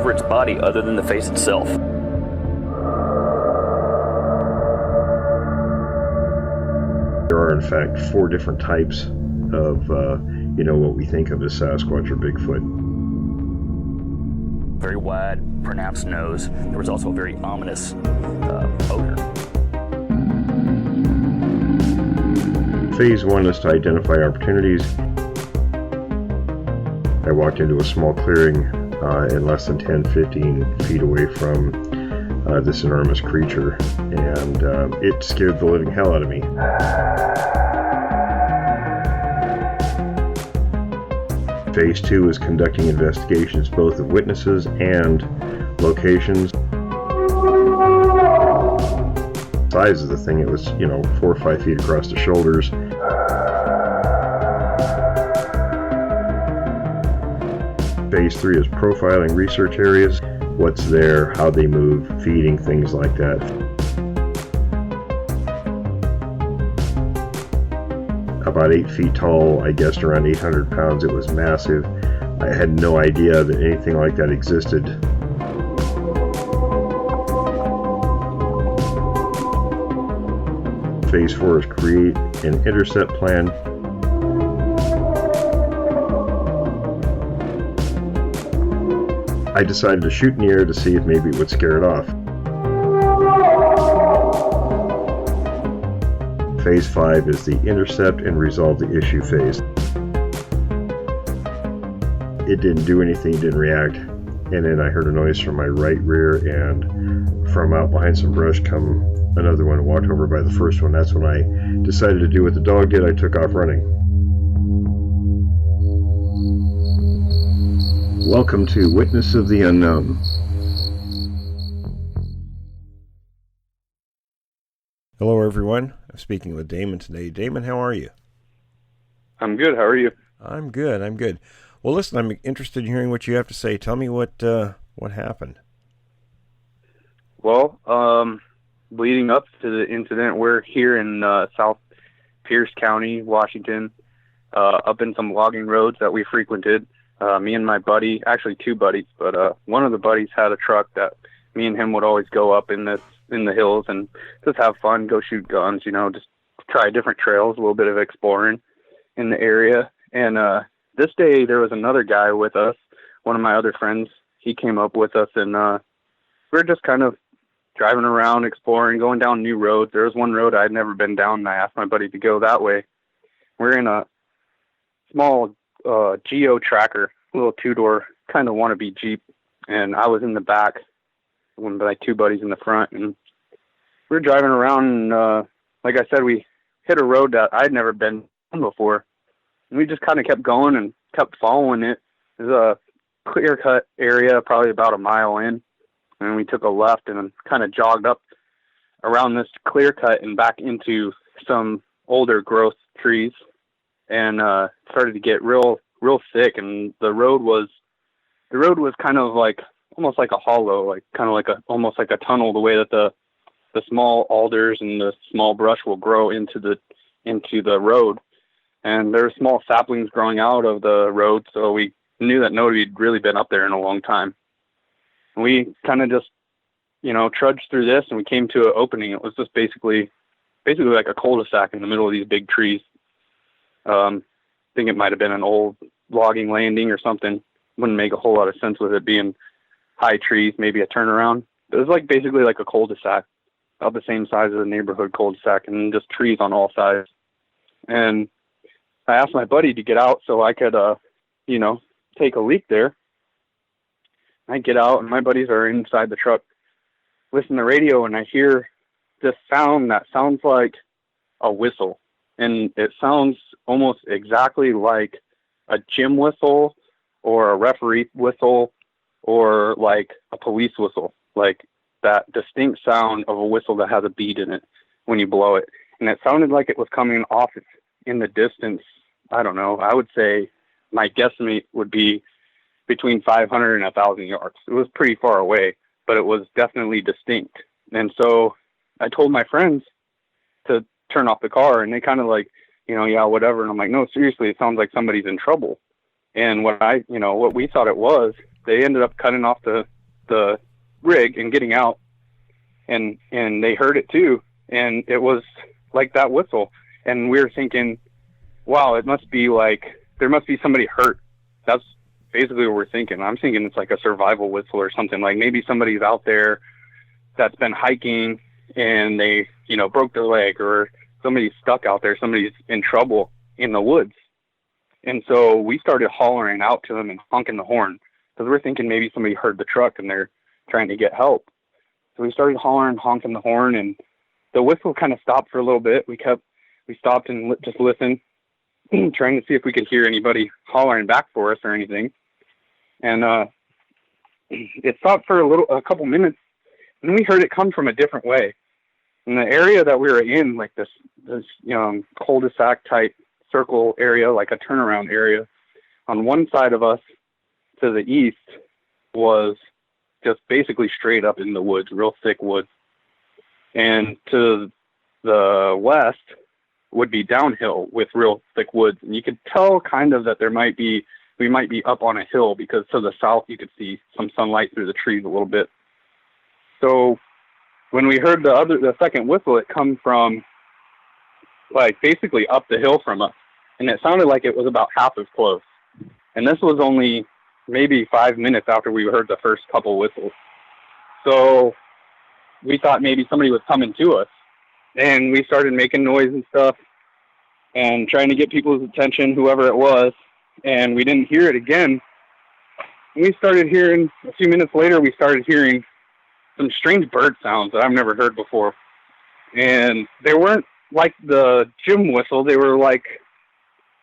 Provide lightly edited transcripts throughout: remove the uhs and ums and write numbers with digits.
over its body other than the face itself. There are, in fact, 4 different types of, what we think of as Sasquatch or Bigfoot. Very wide, pronounced nose. There was also a very ominous odor. Phase 1 is to identify opportunities. I walked into a small clearing in less than 10-15 feet away from this enormous creature, and it scared the living hell out of me. Phase 2 is conducting investigations both of witnesses and locations. The size of the thing, it was 4 or 5 feet across the shoulders. Phase 3 is profiling research areas, what's there, how they move, feeding, things like that. About 8 feet tall, I guessed around 800 pounds. It was massive. I had no idea that anything like that existed. Phase 4 is create an intercept plan. I decided to shoot in the air to see if maybe it would scare it off. Phase 5 is the intercept and resolve the issue phase. It didn't do anything, didn't react, and then I heard a noise from my right rear, and from out behind some brush come another one, walked over by the first one. That's when I decided to do what the dog did. I took off running. Welcome to Witness of the Unknown. Hello everyone, I'm speaking with Damon today. Damon, how are you? I'm good, how are you? I'm good. Well, listen, I'm interested in hearing what you have to say. Tell me what happened. Well, leading up to the incident, we're here in South Pierce County, Washington, up in some logging roads that we frequented. Me and my buddy, actually 2 buddies, but one of the buddies had a truck that me and him would always go up in the hills and just have fun, go shoot guns, just try different trails, a little bit of exploring in the area. And this day there was another guy with us, one of my other friends. He came up with us, and we were just kind of driving around, exploring, going down new roads. There was one road I'd never been down, and I asked my buddy to go that way. We're in a small Geo tracker, little 2-door kind of wannabe Jeep, and I was in the back, one of my 2 buddies in the front, and we were driving around, and like I said, we hit a road that I'd never been on before, and we just kind of kept going and kept following it. There's a clear-cut area probably about a mile in, and we took a left and then kind of jogged up around this clear-cut and back into some older growth trees, and started to get real thick, and the road was kind of like almost like a hollow, like kind of like almost like a tunnel, the way that the small alders and the small brush will grow into the road. And there were small saplings growing out of the road, so we knew that nobody had really been up there in a long time. And we kind of just, trudged through this, and we came to an opening. It was just basically like a cul-de-sac in the middle of these big trees. I think it might have been an old logging landing or something. Wouldn't make a whole lot of sense with it being high trees, maybe a turnaround. It was like basically like a cul-de-sac, about the same size as a neighborhood cul-de-sac, and just trees on all sides. And I asked my buddy to get out so I could, take a leak there. I get out, and my buddies are inside the truck, listen to the radio, and I hear this sound that sounds like a whistle. And it sounds almost exactly like a gym whistle or a referee whistle or like a police whistle, like that distinct sound of a whistle that has a beat in it when you blow it. And it sounded like it was coming off in the distance. I don't know. I would say my guesstimate would be between 500 and 1,000 yards. It was pretty far away, but it was definitely distinct. And so I told my friends to turn off the car, and they kind of like, yeah, whatever. And I'm like, no, seriously, it sounds like somebody's in trouble. And what we thought it was, they ended up cutting off the the rig and getting out, and they heard it too, and it was like that whistle, and we were thinking, wow, it must be like there must be somebody hurt. That's basically what we're thinking. I'm thinking it's like a survival whistle or something, like maybe somebody's out there that's been hiking and they, you know, broke their leg, or somebody's stuck out there, somebody's in trouble in the woods. And so we started hollering out to them and honking the horn, because we're thinking maybe somebody heard the truck and they're trying to get help. So we started hollering, honking the horn, and the whistle kind of stopped for a little bit. We stopped and just listened, trying to see if we could hear anybody hollering back for us or anything. And it stopped for a couple minutes, and we heard it come from a different way. In the area that we were in, like this cul-de-sac type circle area, like a turnaround area, on one side of us to the east was just basically straight up in the woods, real thick woods. And to the west would be downhill with real thick woods. And you could tell kind of that we might be up on a hill, because to the south you could see some sunlight through the trees a little bit. So when we heard the second whistle, it come from like basically up the hill from us, and it sounded like it was about half as close. And this was only maybe 5 minutes after we heard the first couple whistles. So we thought maybe somebody was coming to us, and we started making noise and stuff and trying to get people's attention, whoever it was, and we didn't hear it again. And we started hearing, a few minutes later, we started hearing some strange bird sounds that I've never heard before. And they weren't like the gym whistle. They were like,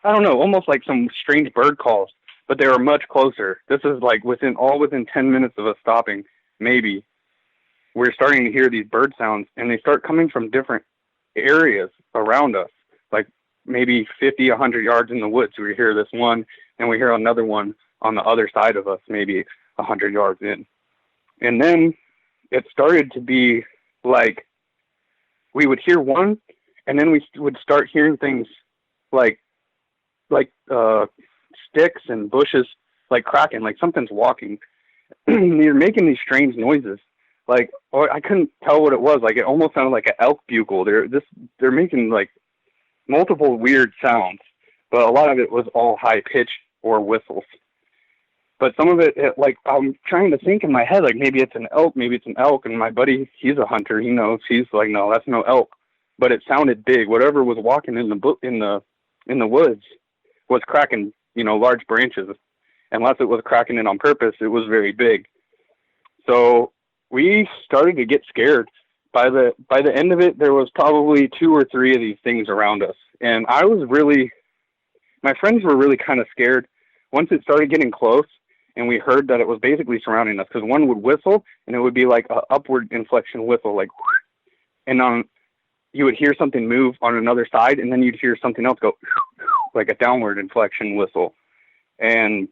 I don't know, almost like some strange bird calls, but they were much closer. This is like within 10 minutes of us stopping, maybe. We're starting to hear these bird sounds, and they start coming from different areas around us, like maybe 50, 100 yards in the woods. We hear this one, and we hear another one on the other side of us, maybe 100 yards in. And then it started to be like we would hear one, and then we would start hearing things like sticks and bushes like cracking, like something's walking. You're making these strange noises. Like, I couldn't tell what it was. Like, it almost sounded like an elk bugle. They're making like multiple weird sounds, but a lot of it was all high pitch or whistles. But some of it, like, I'm trying to think in my head, like maybe it's an elk, And my buddy, he's a hunter. He knows. He's like, no, that's no elk. But it sounded big. Whatever was walking in the woods was cracking, large branches. Unless it was cracking it on purpose, it was very big. So we started to get scared. By the end of it, there was probably 2 or 3 of these things around us. And my friends were really kind of scared once it started getting close, and we heard that it was basically surrounding us, because one would whistle, and it would be like an upward inflection whistle, like, and you would hear something move on another side, and then you'd hear something else go like a downward inflection whistle. And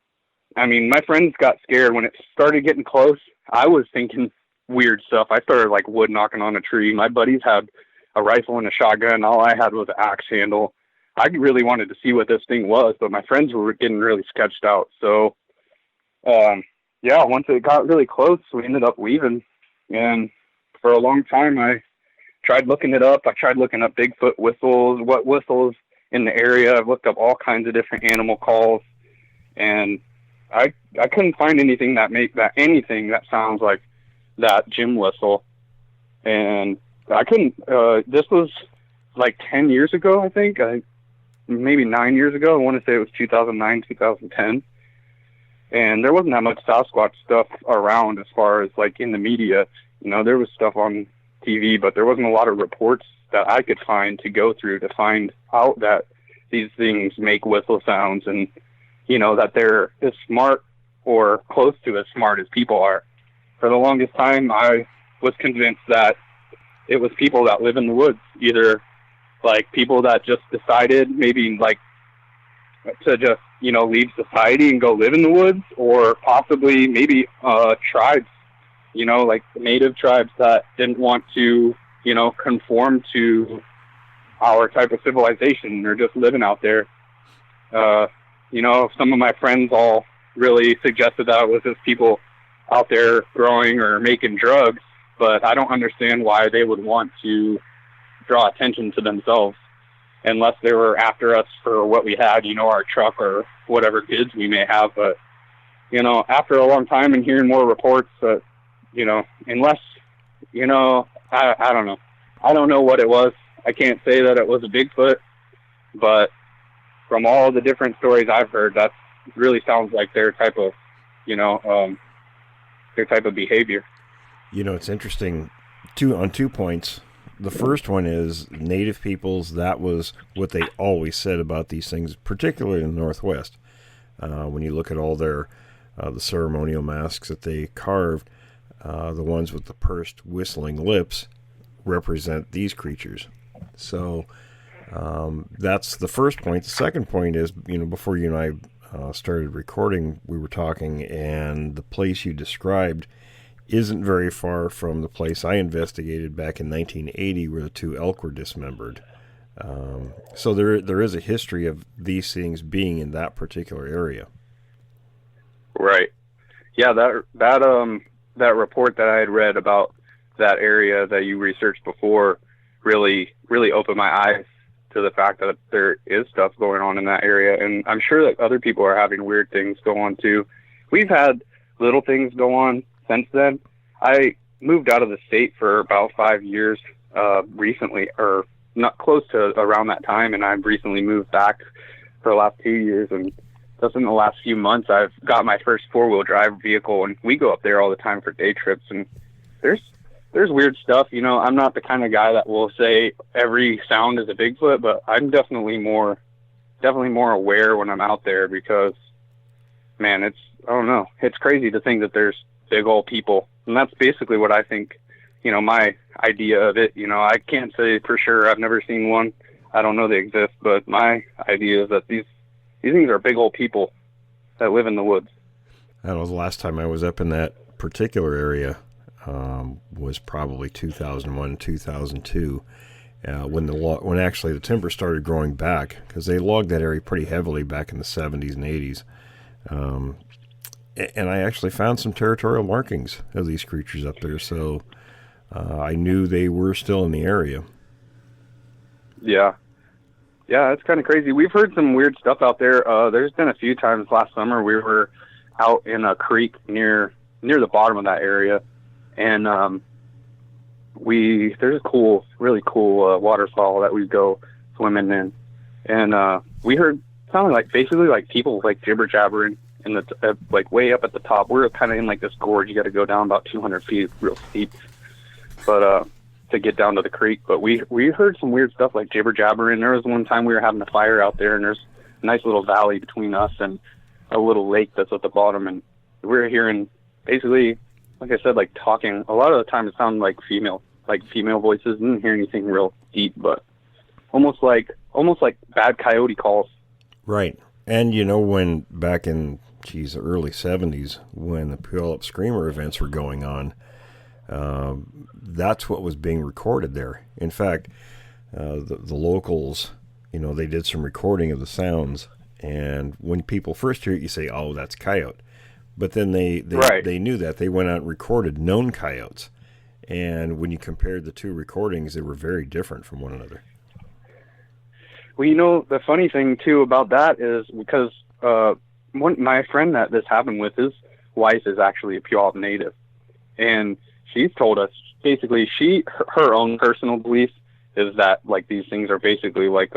I mean, my friends got scared when it started getting close. I was thinking weird stuff. I started like wood knocking on a tree. My buddies had a rifle and a shotgun. All I had was an axe handle. I really wanted to see what this thing was, but my friends were getting really sketched out. So, once it got really close, we ended up leaving. And for a long time, I tried looking it up. I tried looking up Bigfoot whistles, what whistles in the area. I've looked up all kinds of different animal calls, and I couldn't find anything that sounds like that gym whistle. And I couldn't, this was like 10 years ago, I think, maybe 9 years ago. I want to say it was 2009, 2010. And there wasn't that much Sasquatch stuff around as far as like in the media. There was stuff on TV, but there wasn't a lot of reports that I could find to go through to find out that these things make whistle sounds, and that they're as smart or close to as smart as people are. For the longest time, I was convinced that it was people that live in the woods, either like people that just decided maybe like to just, leave society and go live in the woods, or possibly maybe tribes, like native tribes that didn't want to, conform to our type of civilization. They're just living out there. Some of my friends all really suggested that it was just people out there growing or making drugs, but I don't understand why they would want to draw attention to themselves unless they were after us for what we had, our truck or whatever goods we may have. But, after a long time and hearing more reports that, unless, I don't know. I don't know what it was. I can't say that it was a Bigfoot, but from all the different stories I've heard, that really sounds like their type of, their type of behavior. It's interesting on 2 points. The first one is native peoples. That was what they always said about these things, particularly in the Northwest. When you look at all their the ceremonial masks that they carved, the ones with the pursed, whistling lips represent these creatures. So that's the first point. The second point is, before you and I started recording, we were talking, and the place you described isn't very far from the place I investigated back in 1980 where the 2 elk were dismembered. So there is a history of these things being in that particular area. Right. Yeah, that report that I had read about that area that you researched before really opened my eyes to the fact that there is stuff going on in that area. And I'm sure that other people are having weird things go on too. We've had little things go on since then. I moved out of the state for about 5 years recently, or not close to around that time, and I've recently moved back for the last 2 years. And just in the last few months, I've got my first 4-wheel drive vehicle, and we go up there all the time for day trips. And there's weird stuff. I'm not the kind of guy that will say every sound is a Bigfoot, but I'm definitely more aware when I'm out there because, man, I don't know. It's crazy to think that there's big old people. And that's basically what I think, my idea of it. I can't say for sure. I've never seen one. I don't know they exist, but my idea is that these things are big old people that live in the woods. I don't know, the last time I was up in that particular area was probably 2001, 2002, when actually the timber started growing back, because they logged that area pretty heavily back in the 70s and 80s. And I actually found some territorial markings of these creatures up there, so I knew they were still in the area. Yeah, it's kind of crazy. We've heard some weird stuff out there. There's been a few times last summer we were out in a creek near the bottom of that area, and there's a really cool waterfall that we go swimming in, and we heard sounded like basically like people like jibber jabbering in the like way up at the top. We're kind of in like this gorge. You got to go down about 200 feet, real steep, but to get down to the creek. But we heard some weird stuff like jibber jabbering. There was one time we were having a fire out there, and there's a nice little valley between us and a little lake that's at the bottom, and we were hearing basically, like I said, like talking. A lot of the time it sounded like female voices. Didn't hear anything real deep, but almost like bad coyote calls. Right. And when back in the early 70s, when the Puyallup Screamer events were going on, that's what was being recorded there. In fact, the locals, they did some recording of the sounds, and when people first hear it, you say, "Oh, that's coyote." But then they knew that. They went out and recorded known coyotes, and when you compared the two recordings, they were very different from one another. Well, the funny thing too about that is because my friend that this happened with, his wife is actually a Puyallup native, and she's told us basically her own personal belief is that like these things are basically like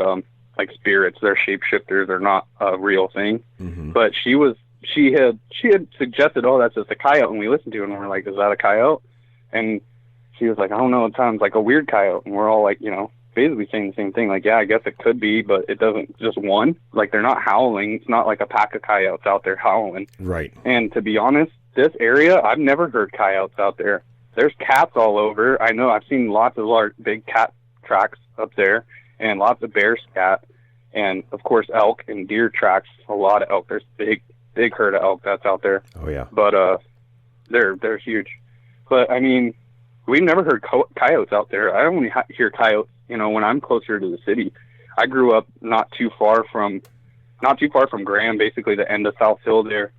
spirits. They're shapeshifters. They're not a real thing. Mm-hmm. But she had suggested, "Oh, that's just a coyote," and we listened to it and we're like, "Is that a coyote?" And she was like, "I don't know. It sounds like a weird coyote." And we're all like, basically saying the same thing. Like, yeah, I guess it could be, but it doesn't just one. Like, they're not howling. It's not like a pack of coyotes out there howling. Right. And to be honest, this area, I've never heard coyotes out there. There's cats all over. I know I've seen lots of large, big cat tracks up there, and lots of bear scat, and of course elk and deer tracks. A lot of elk. There's big herd of elk that's out there. Oh yeah. But they're huge. But I mean, we've never heard coyotes out there. I only hear coyotes, when I'm closer to the city. I grew up not too far from Graham, basically the end of South Hill there.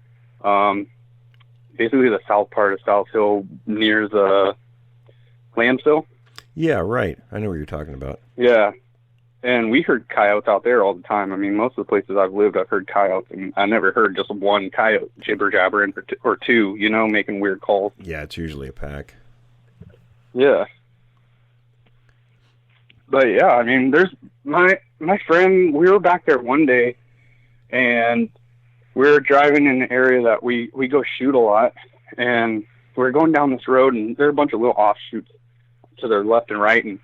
basically the south part of South Hill near the landfill. Yeah, right. I know what you're talking about. Yeah. And we heard coyotes out there all the time. I mean, most of the places I've lived, I've heard coyotes, and I never heard just one coyote jibber-jabbering or two, you know, making weird calls. Yeah, it's usually a pack. Yeah. But, yeah, I mean, there's my friend, we were back there one day, and we were driving in an area that we go shoot a lot, and we were going down this road, and there are a bunch of little offshoots to their left and right, and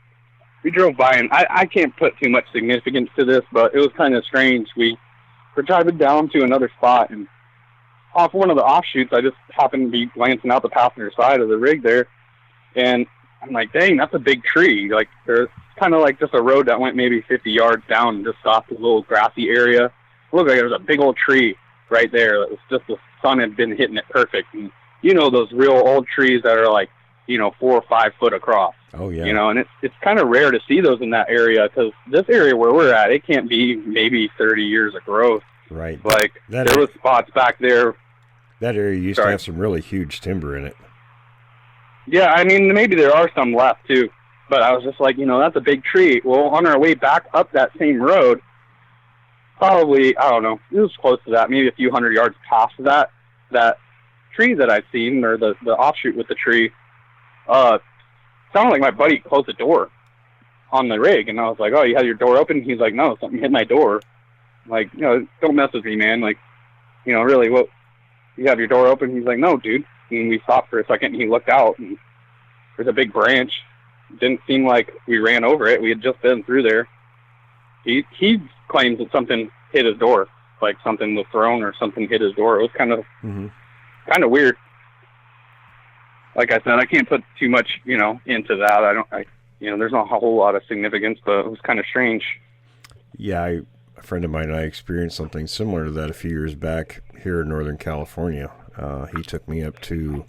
we drove by, and I can't put too much significance to this, but it was kind of strange. We were driving down to another spot, and off one of the offshoots, I just happened to be glancing out the passenger side of the rig there, and I'm like, dang, that's a big tree. Like, there's kind of like just a road that went maybe 50 yards down and just stopped a little grassy area. It looked like there was a big old tree right there. It was just the sun had been hitting it perfect. And you know those real old trees that are like, 4 or 5 foot across. Oh, yeah. And it's kind of rare to see those in that area, because this area where we're at, it can't be maybe 30 years of growth. Right. Like, there was spots back there. That area used to have some really huge timber in it. Yeah, I mean, maybe there are some left, too. But I was just like, that's a big tree. Well, on our way back up that same road, probably, I don't know, it was close to that, maybe a few hundred yards past that tree that I'd seen, or the offshoot with the tree, sounded like my buddy closed the door on the rig, and I was like, oh, you had your door open? He's like, no, something hit my door. I'm like, don't mess with me, man. Like, really, what, you have your door open? He's like, no, dude. And we stopped for a second, and he looked out, and there's a big branch. Didn't seem like we ran over it. We had just been through there. He claims that something hit his door, like something was thrown or something hit his door. It was kind of weird. Like I said, I can't put too much, into that. There's not a whole lot of significance, but it was kind of strange. Yeah, a friend of mine and I experienced something similar to that a few years back here in Northern California. He took me up to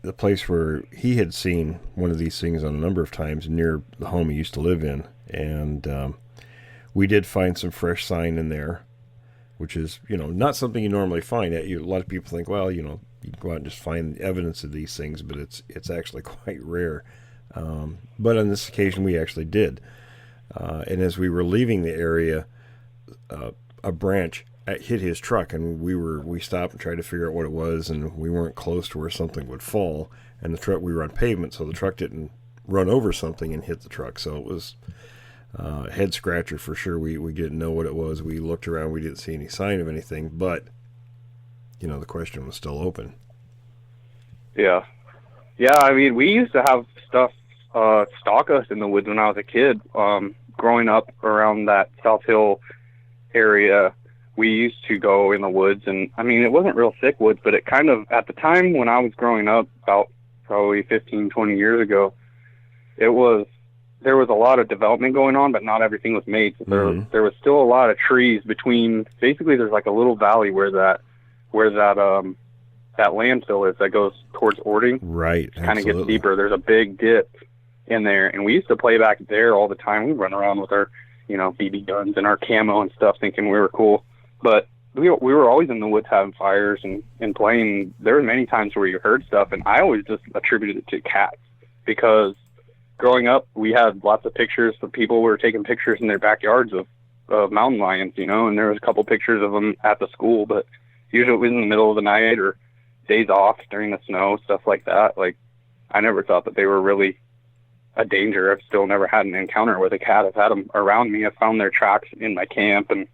the place where he had seen one of these things on a number of times near the home he used to live in. And we did find some fresh sign in there, which is, not something you normally find. A lot of people think, well, you can go out and just find evidence of these things, but it's actually quite rare. But on this occasion, we actually did. And as we were leaving the area, a branch hit his truck, and we stopped and tried to figure out what it was, and we weren't close to where something would fall. And we were on pavement, so the truck didn't run over something and hit the truck. So it was a head scratcher for sure. We didn't know what it was. We looked around, we didn't see any sign of anything, but the question was still open. Yeah. Yeah, I mean, we used to have stuff stalk us in the woods when I was a kid. Growing up around that South Hill area, we used to go in the woods, and I mean, it wasn't real thick woods, but it kind of, at the time when I was growing up, about probably 15, 20 years ago, there was a lot of development going on, but not everything was made. So there was still a lot of trees between, basically there's like a little valley where that landfill is that goes towards Ording. Right. Kind of gets deeper. There's a big dip in there, and we used to play back there all the time. We'd run around with our, BB guns and our camo and stuff, thinking we were cool. But we were always in the woods having fires and playing. There were many times where you heard stuff, and I always just attributed it to cats, because growing up, we had lots of pictures of people who were taking pictures in their backyards of mountain lions, and there was a couple pictures of them at the school, but usually it was in the middle of the night or days off during the snow, stuff like that. Like, I never thought that they were really a danger. I've still never had an encounter with a cat. I've had them around me. I've found their tracks in my camp, and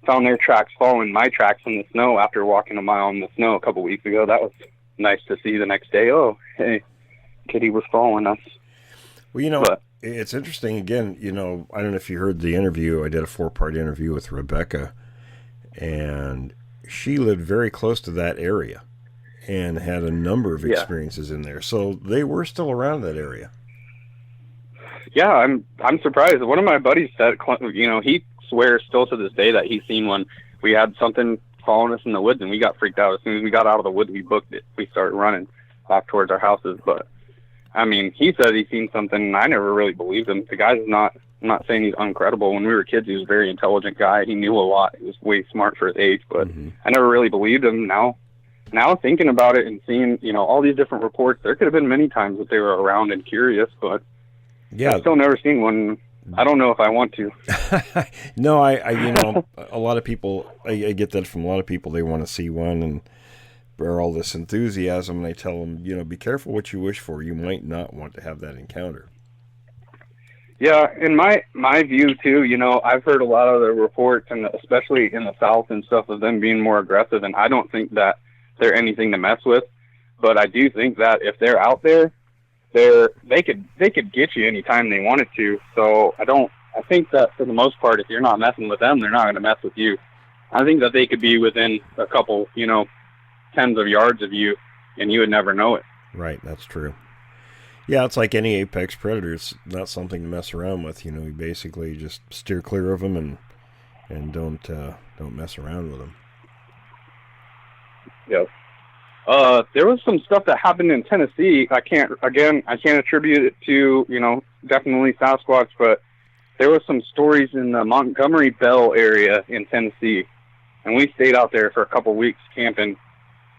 found their tracks following my tracks in the snow after walking a mile in the snow a couple weeks ago. That was nice to see the next day. Oh, hey, kitty was following us. Well, it's interesting. Again, I don't know if you heard the interview. I did a 4-part interview with Rebecca, and she lived very close to that area and had a number of experiences in there. So they were still around that area. Yeah, I'm surprised. One of my buddies said, he swears still to this day that he's seen one. We had something following us in the woods, and we got freaked out. As soon as we got out of the woods, we booked it. We started running back towards our houses. But I mean, he said he's seen something, and I never really believed him. The guy's I'm not saying he's uncredible. When we were kids, he was a very intelligent guy. He knew a lot. He was way smart for his age, but I never really believed him. Now now thinking about it and seeing, all these different reports, there could have been many times that they were around and curious, but I've still never seen one. I don't know if I want to. No, I a lot of people, I get that from a lot of people. They want to see one and bear all this enthusiasm, and I tell them, be careful what you wish for. You might not want to have that encounter. Yeah, in my view too, I've heard a lot of the reports, and especially in the South and stuff, of them being more aggressive, and I don't think that they're anything to mess with. But I do think that if they're out there, they could get you anytime they wanted to. So I think that for the most part, if you're not messing with them, they're not going to mess with you. I think that they could be within a couple, tens of yards of you, and you would never know it. Right, that's true. Yeah, it's like any apex predator. It's not something to mess around with. You basically just steer clear of them and don't mess around with them. Yes. There was some stuff that happened in Tennessee. I can't attribute it to, definitely Sasquatch, but there was some stories in the Montgomery Bell area in Tennessee, and we stayed out there for a couple weeks camping.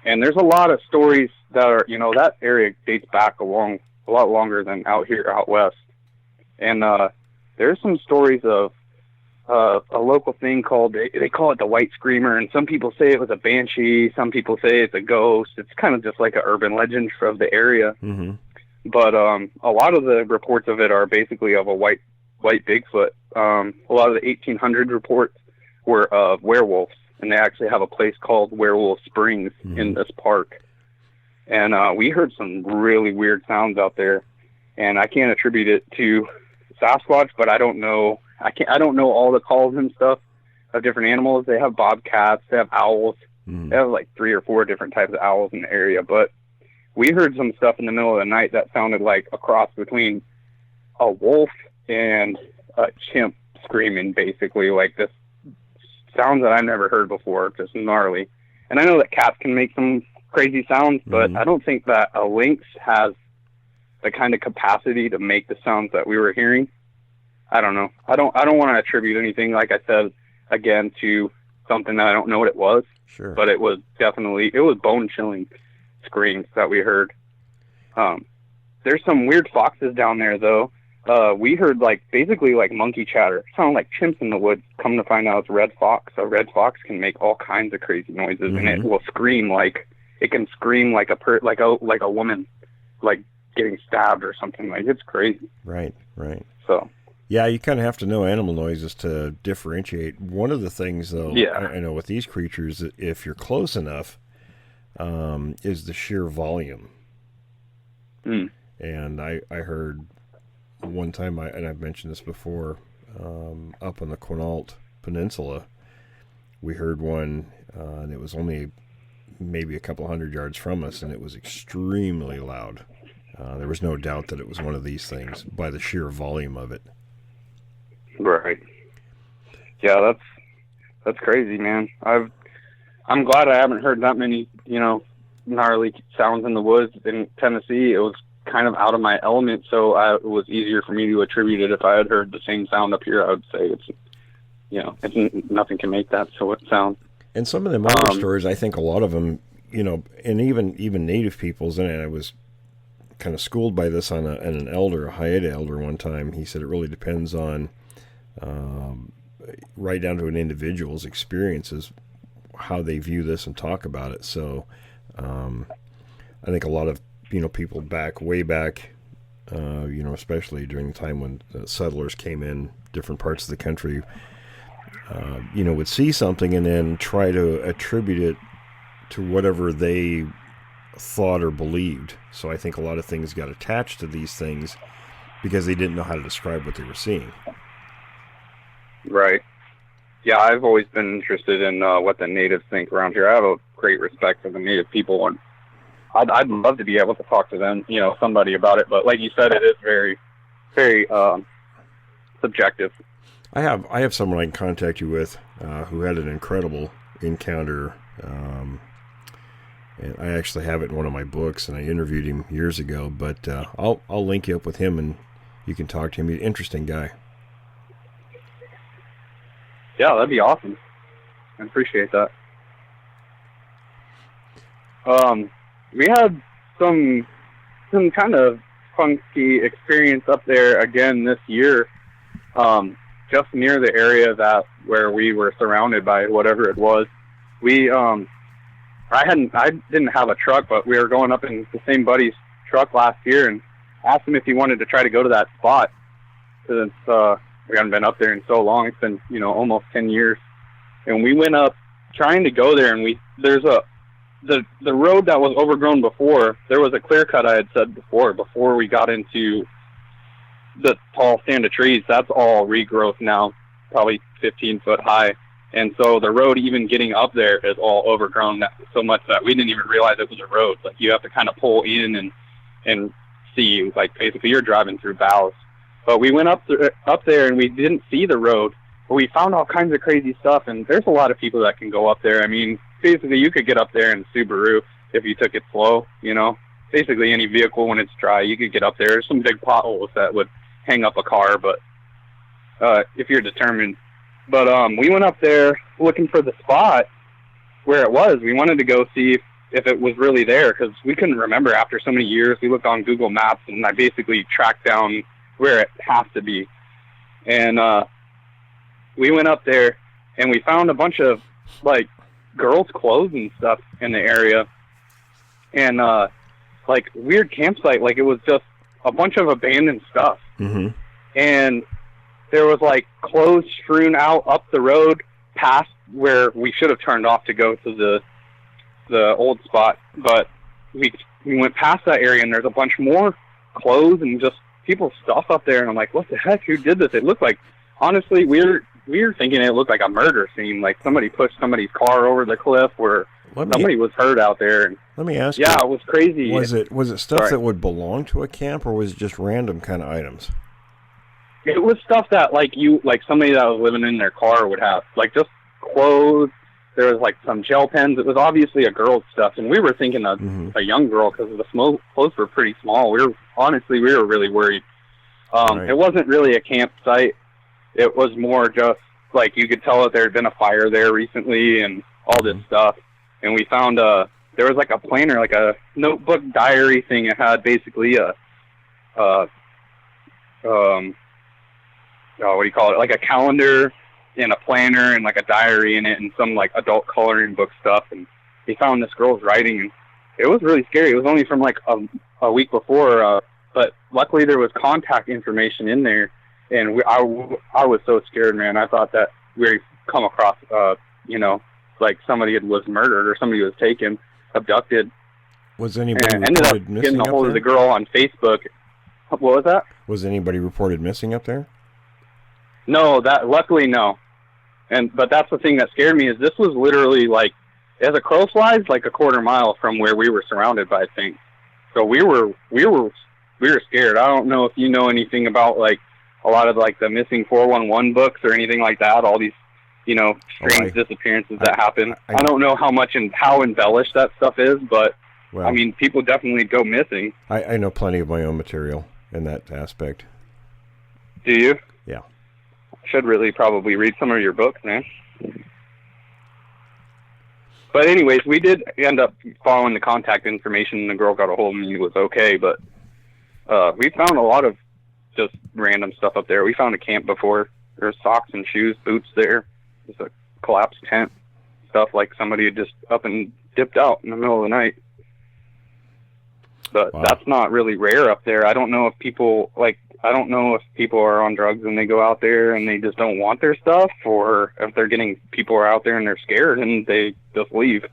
And there's a lot of stories that are, that area dates back a lot longer than out west. And there's some stories of a local thing called, they call it the White Screamer, and some people say it was a banshee, some people say it's a ghost. It's kind of just like an urban legend of the area. Mm-hmm. But a lot of the reports of it are basically of a white Bigfoot. A lot of the 1800 reports were of werewolves, and they actually have a place called Werewolf Springs in this park. And we heard some really weird sounds out there, and I can't attribute it to Sasquatch, but I don't know. I don't know all the calls and stuff of different animals. They have bobcats, they have owls. They have like 3 or 4 different types of owls in the area. But we heard some stuff in the middle of the night that sounded like a cross between a wolf and a chimp screaming, basically, like this sounds that I've never heard before, just gnarly. And I know that cats can make some crazy sounds, but I don't think that a lynx has the kind of capacity to make the sounds that we were hearing. I don't know. I don't want to attribute anything, like I said, again, to something that I don't know what it was. Sure. But it was bone-chilling screams that we heard. There's some weird foxes down there, though. We heard basically monkey chatter. It sounded like chimps in the woods. Come to find out, it's red fox. A red fox can make all kinds of crazy noises, and it will scream like a woman, getting stabbed or something. It's crazy. Right. So. Yeah, you kind of have to know animal noises to differentiate. One of the things, though, I know with these creatures, if you're close enough, is the sheer volume. And I heard one time, and I've mentioned this before, up on the Quinault Peninsula, we heard one, and it was only maybe a couple hundred yards from us, and it was extremely loud. There was no doubt that it was one of these things by the sheer volume of it. Right. Yeah, that's crazy, man. I'm glad I haven't heard that many, gnarly sounds in the woods in Tennessee. It was kind of out of my element, so it was easier for me to attribute it. If I had heard the same sound up here, I would say it's nothing can make that sound. And some of them other stories, I think a lot of them, and even native peoples, and I was kind of schooled by this on an elder, a Haida elder one time. He said it really depends on right down to an individual's experiences, how they view this and talk about it. So I think a lot of people way back, especially during the time when settlers came in different parts of the country, would see something and then try to attribute it to whatever they thought or believed. So I think a lot of things got attached to these things because they didn't know how to describe what they were seeing. Right. Yeah, I've always been interested in what the natives think around here. I have a great respect for the native people, and I'd love to be able to talk to them, somebody about it. But like you said, it is very, very subjective. I have someone I can contact you with who had an incredible encounter. And I actually have it in one of my books, and I interviewed him years ago. But I'll link you up with him, and you can talk to him. He's an interesting guy. Yeah, that'd be awesome. I appreciate that. We had some kind of funky experience up there again this year, just near the area where we were surrounded by whatever it was. I didn't have a truck, but we were going up in the same buddy's truck last year and asked him if he wanted to try to go to that spot, since we haven't been up there in so long. It's been, almost 10 years. And we went up trying to go there, and there's the road that was overgrown before. There was a clear cut, I had said before we got into the tall stand of trees. That's all regrowth now, probably 15 foot high. And so the road, even getting up there, is all overgrown so much that we didn't even realize it was a road. Like, you have to kind of pull in and see, like, basically you're driving through boughs. But we went up there and we didn't see the road, but we found all kinds of crazy stuff. And there's a lot of people that can go up there. I mean, basically you could get up there in a Subaru if you took it slow, Basically any vehicle, when it's dry, you could get up there. There's some big potholes that would hang up a car, but if you're determined. But we went up there looking for the spot where it was. We wanted to go see if it was really there, because we couldn't remember after so many years. We looked on Google Maps, and I basically tracked down where it has to be. And we went up there, and we found a bunch of, like, girls' clothes and stuff in the area. And, like, weird campsite. Like, it was just a bunch of abandoned stuff. Mm-hmm. And there was, like, clothes strewn out up the road past where we should have turned off to go to the old spot. But we went past that area, and there's a bunch more clothes and just people's stuff up there. And I'm like, what the heck? Who did this? It looked like, honestly, we were thinking it looked like a murder scene. Like, somebody pushed somebody's car over the cliff, where somebody was hurt out there. And let me ask you. Yeah, it was crazy. Was it stuff that would belong to a camp, or was it just random kind of items? It was stuff that, like, somebody that was living in their car would have, like, just clothes. There was, like, some gel pens. It was obviously a girl's stuff, and we were thinking of a young girl, because the clothes were pretty small. We were really worried. Right. It wasn't really a campsite. It was more just, like, you could tell that there had been a fire there recently and all this stuff. And we found there was, like, a planner, like a notebook diary thing. It had basically what do you call it? Like a calendar and a planner and, like, a diary in it, and some, like, adult coloring book stuff. And we found this girl's writing, and it was really scary. It was only from, like, a week before, but luckily there was contact information in there. And I was so scared, man. I thought that we'd come across, like somebody was murdered or somebody was taken, abducted. Was anybody ended up getting a hold of the girl on Facebook. What was that? Was anybody reported missing up there? No, luckily no. But that's the thing that scared me, is this was literally, like, as a crow flies, like a quarter mile from where we were surrounded by things. So we were scared. I don't know if you know anything about, like, a lot of, like, the missing 411 books or anything like that, all these, strange disappearances that happen. I don't know how much and how embellished that stuff is, but, I mean, people definitely go missing. I know plenty of my own material in that aspect. Do you? Yeah. Should really probably read some of your books, man. But anyways, we did end up following the contact information, and the girl got a hold of me. It was okay, but we found a lot of just random stuff up there. We found a camp before. There's socks and shoes, boots there. There's a collapsed tent, stuff like somebody had just up and dipped out in the middle of the night. But that's not really rare up there. I don't know if people are on drugs and they go out there and they just don't want their stuff, or if people are out there and they're scared and they just leave.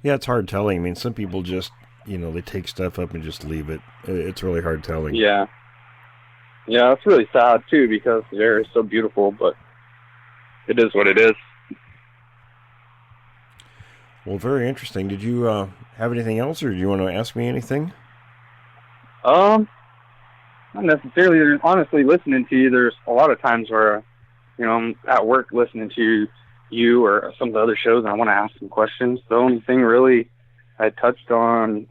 Yeah, it's hard telling. I mean, some people just, they take stuff up and just leave it. It's really hard telling. Yeah. Yeah, it's really sad, too, because the air is so beautiful, but it is what it is. Well, very interesting. Did you have anything else, or do you want to ask me anything? Not necessarily. Honestly, listening to you, there's a lot of times where, I'm at work listening to you or some of the other shows, and I want to ask some questions. The only thing really I touched on,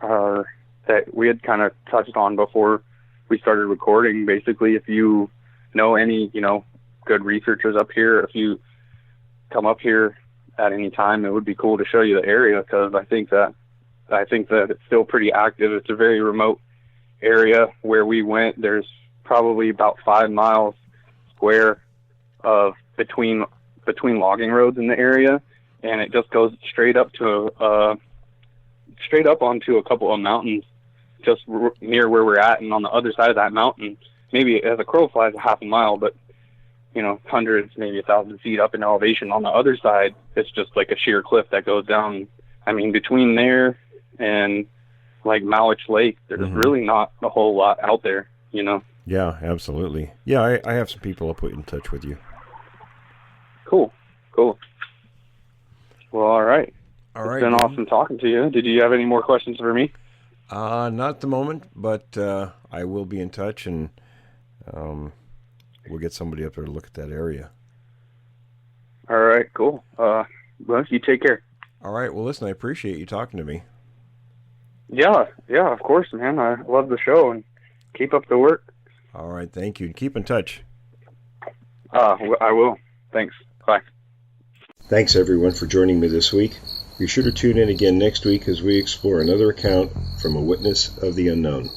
that we had kind of touched on before we started recording, basically, if you know any, good researchers up here, if you come up here at any time, it would be cool to show you the area, because I think that I think that it's still pretty active. It's a very remote area where we went. There's probably about 5 miles square of between logging roads in the area, and it just goes straight up onto a couple of mountains just near where we're at. And on the other side of that mountain, maybe as a crow flies a half a mile, but hundreds, maybe 1,000 feet up in elevation on the other side, it's just like a sheer cliff that goes down. I mean, between there and like Mowich Lake, there's really not a whole lot out there, Yeah, absolutely. Yeah, I have some people I'll put in touch with you. Cool. Well, all right. It's been awesome talking to you. Did you have any more questions for me? Not at the moment, but I will be in touch, and we'll get somebody up there to look at that area. All right, cool. Well, you take care. All right. Well, listen, I appreciate you talking to me. Yeah, of course, man. I love the show, and keep up the work. All right. Thank you. Keep in touch. I will. Thanks. Bye. Thanks, everyone, for joining me this week. Be sure to tune in again next week as we explore another account from a witness of the unknown.